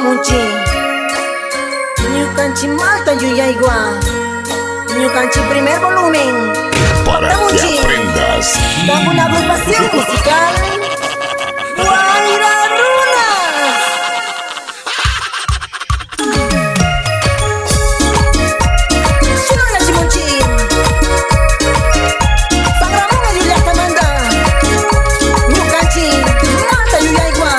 munchi Ñukanchi Malta Yuyaigua Ñukanchi primer volumen. Para que aprendas. Dame una agrupación musical Guaira Runas. Shinola Chimunchi San Ramón Ayuyatamanda Ñukanchi Malta Yuyaigua.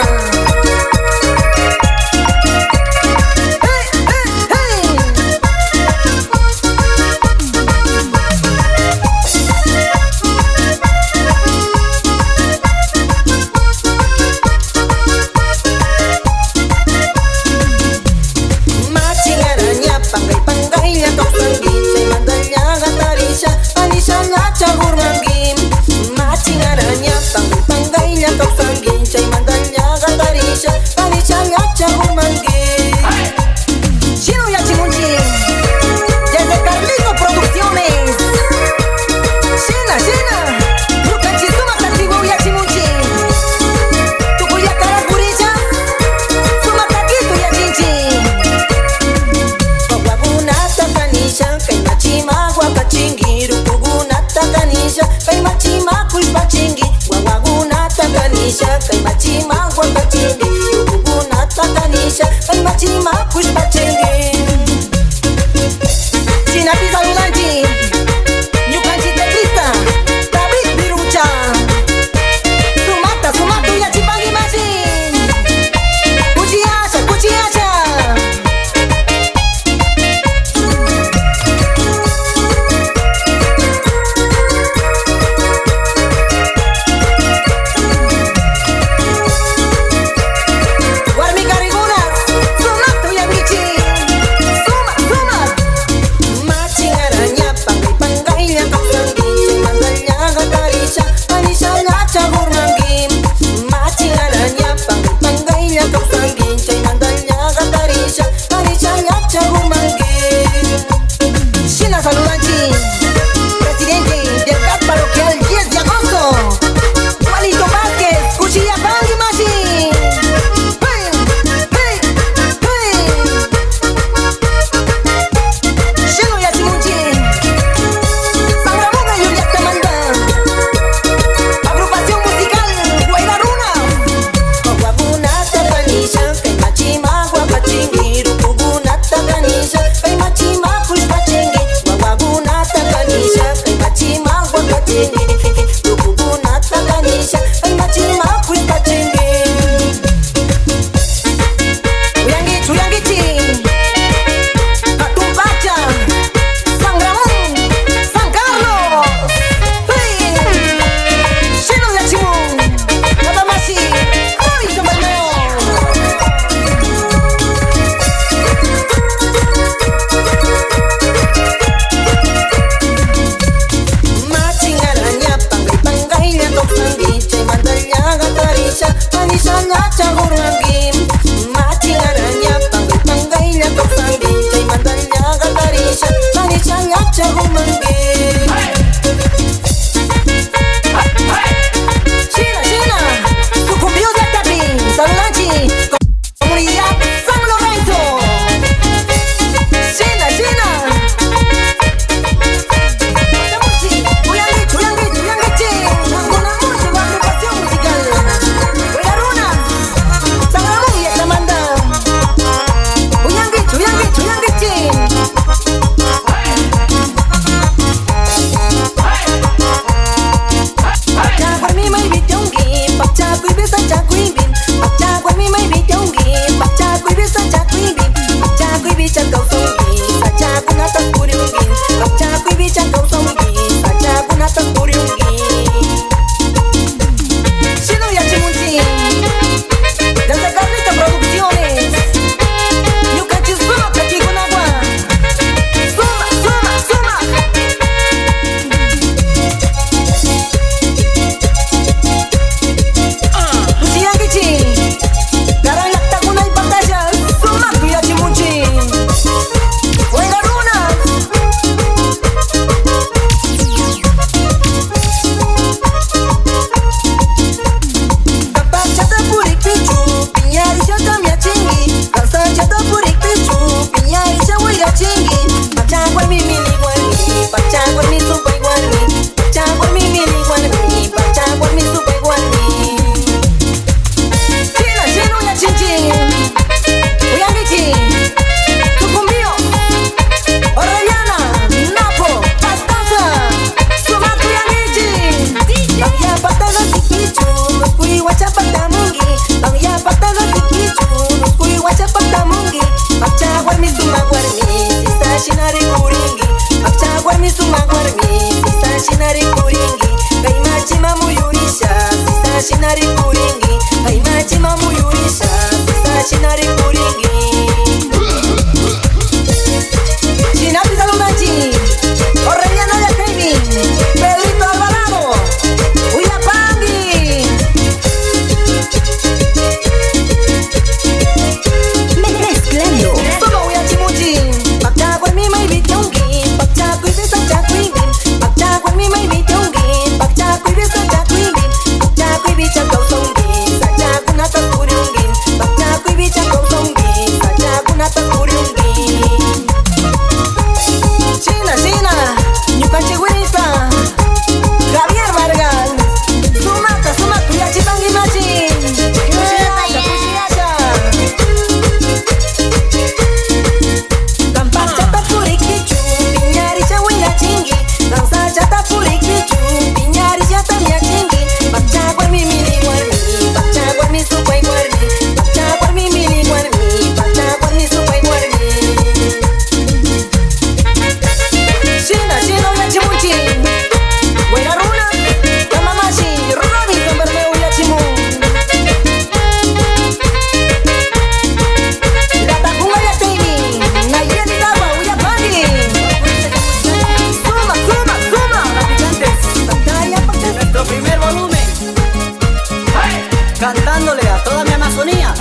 cantándole a toda mi Amazonía,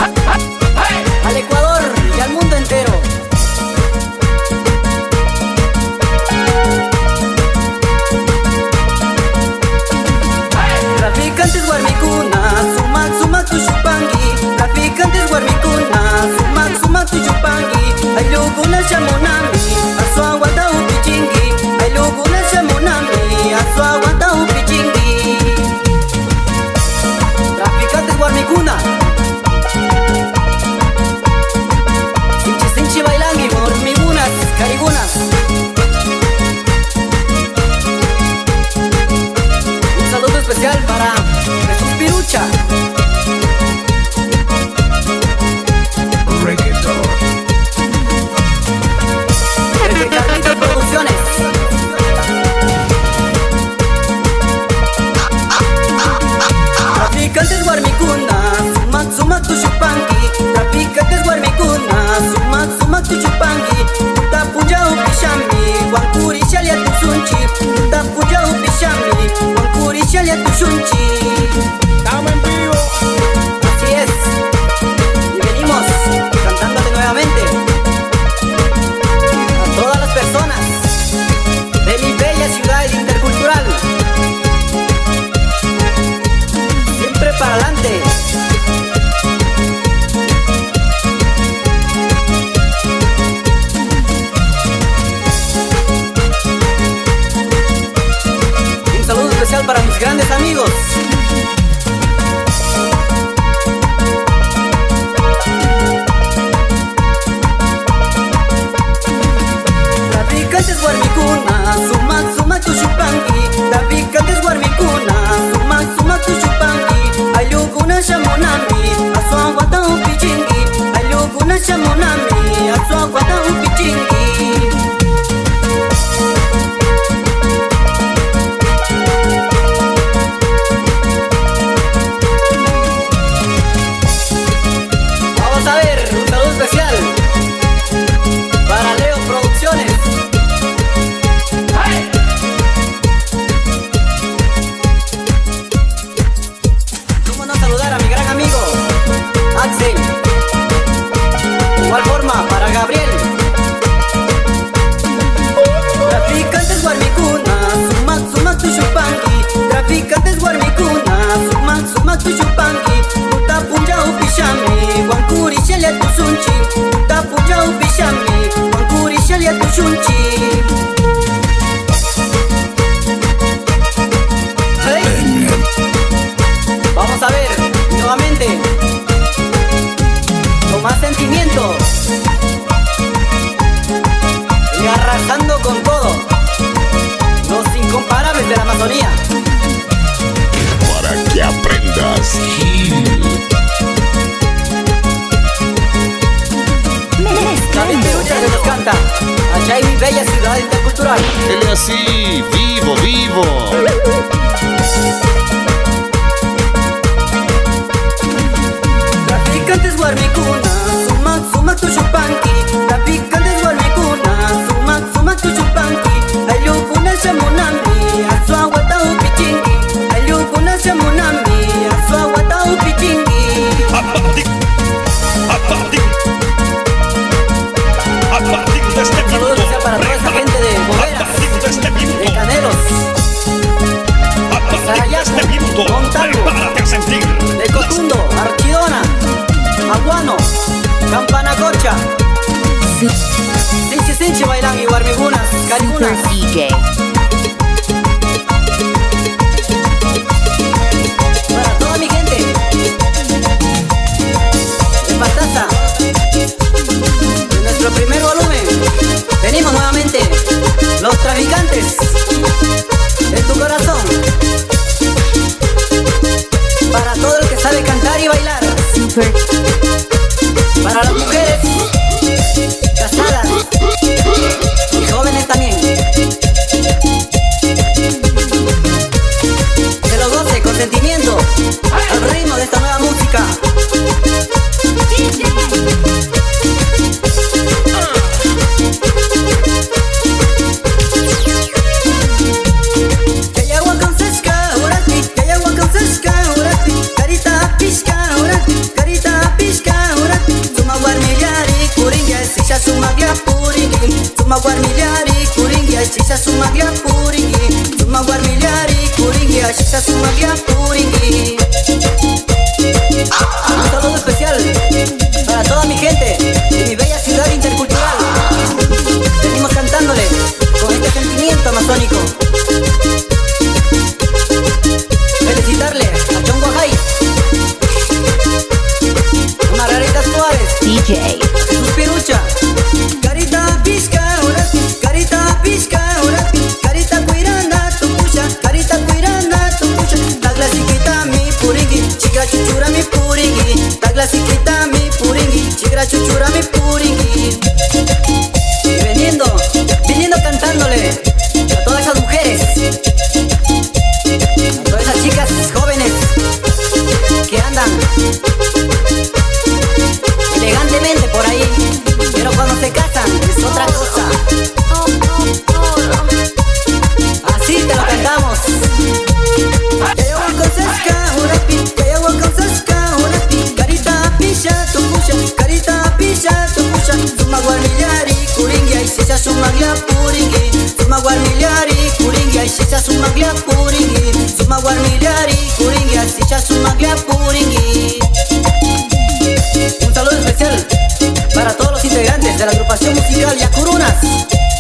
al Ecuador y al mundo entero. Traficantes guarmicuna, sumac, sumac tu chupangi. Traficantes guarmicuna, sumac, sumac tu chupangi. Ay luguna shamonami, aso aguanta upichingi. Ay luguna shamonami, aso aguanta upichingi. Traficantes guarmicuna, sinchi sinchi bailangi, hormigunas, carigunas. Especial para Jesús Pirucha. Reggaeton. Desde Carlitos Producciones. Traficantes guarmicuna, sumac, sumac tu chupanqui. Traficantes guarmicuna, sumac, sumac tu chupanqui. Tapuya upishami, guancuri shalia tu sunchi. Tapuya upishami, guancuri shalia tu sunchi. Estamos en vivo. Así es. Y venimos cantándole nuevamente a todas las personas de mi bella ciudad intercultural. Siempre para adelante. Un saludo especial para mis grandes amigos. Traficantes guarmicuna, sumac, sumac tu chupanqui. Traficantes guarmicuna, sumac, sumac tu chupanqui. Ay luguna shamonami, aso aguanta upichingi. Ay luguna shamonami, aso aguanta upichingi. Vamos a ver, un saludo especial para Leo Producciones. ¿Cómo no saludar a mi gran amigo Axel? De igual forma para Gabriel. Traficantes guarmicuna, sumac, sumac tu chupanqui. Traficantes guarmicuna, sumac, sumac tu chupanqui. Tapuya upishami, guancuri shalia tu sunchi. Tapuya upishami, guancuri shalia tu sunchi. Hey. Vamos a ver nuevamente con más sentimiento y arrasando con todo, los incomparables de la Amazonía. Para que aprendas. David Pirucha que nos canta allá en mi bella ciudad intercultural. Él es así, vivo, vivo. Traficantes guarmicuna, sumac, sumac tu chupanqui. Traficantes guarmicuna, sumac, sumac tu chupanqui. Ay luguna shamonami, aso aguanta upichingi. Ay luguna shamonami, aso aguanta upichingi. A partir de este Saludos minuto, especial para toda esa gente de a Boderas, partir de este de minuto, Canelos, a partir de este minuto, Montalvo, prepárate a sentir. de Cotundo, Archidona, Aguano, Campanacocha, Sinchi Sinchi bailan y guarmigunas, carigunas. DJ. Para toda mi gente de Pastaza, de nuestro primer volumen, venimos nuevamente, los traficantes de tu corazón. Para todo el que sabe cantar y bailar, Super. para las mujeres casadas y jóvenes también. Que lo goce con sentimiento al ritmo de esta nueva música. Que hay agua con sesca, urati, que hay agua con sesca, urati, carita pisca. guarmiliari kuringi asisa sumaglia puringi. Suma guarmiliari kuringi asisa sumaglia puringi. Un saludo especial para toda mi gente de mi bella ciudad intercultural. Venimos cantándole con este sentimiento amazónico. Felicitarle a Chongo Jai, a Margarita Suárez, DJ Jesús Pirucha, Carita Pisca, Carita Pisca, Carita Cuiranda, tu pucha, Carita Cuiranda, tu pucha. Ta clasiquita mi puringui, chica chuchura mi puringui. Ta clasiquita mi puringui, chica chuchura mi puringui. Y viniendo cantándole a todas esas mujeres, a todas esas chicas jóvenes que andan elegantemente por ahí, pero cuando se casan es otra cosa. Así te lo cantamos. Carita pisha tu pucha, carita pisha tu pucha. Suma guarmiliari kuringi aisisa sumaglia puringi. Suma guarmiliari kuringi aisisa sumaglia puringi. Suma guarmiliari kuringi aisisa sumaglia puringi. Un saludo especial para todos los integrantes de la agrupación musical Yacurunas.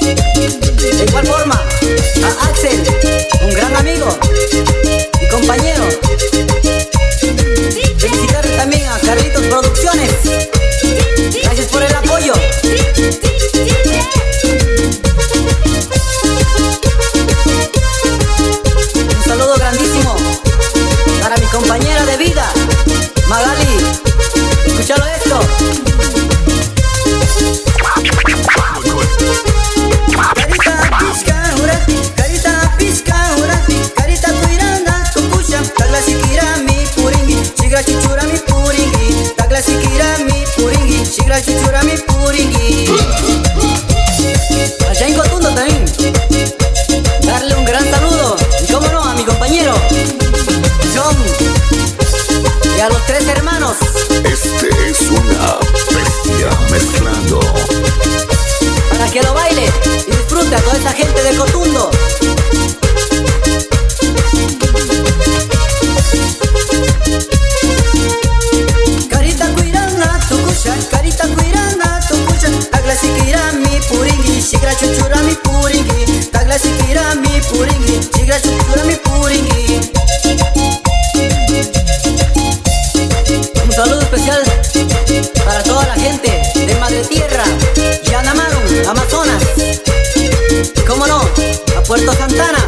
De igual forma a Axel, un gran amigo y compañero. Felicitarle también a Carlitos Producciones. Gracias por el apoyo. Un saludo grandísimo para mi compañera de vida, Magali. Escúchalo esto. Carita pisca, carita pisca, carita cuiranda, tu pucha. Ta clasiquira mi puringui, chigra chichura mi puringui. Ta clasiquira mi puringui, chigra chichura mi puringui. Allá en Cotundo también darle un gran saludo, y cómo no, a mi compañero John y a los tres hermanos. Este es una bestia mezclando. Para que lo baile y disfrute a toda esa gente de Cotundo. Carita cuiranda tu cucha, carita cuiranda tu cucha. Taglasiquira mi puringui, chigra chuchura mi puringui. Taglasiquira mi puringui, chigra chuchura mi puringui. Un saludo especial para toda la gente de Madre Tierra, Yanamaron, Amazonas. Y cómo no, a Puerto Santana.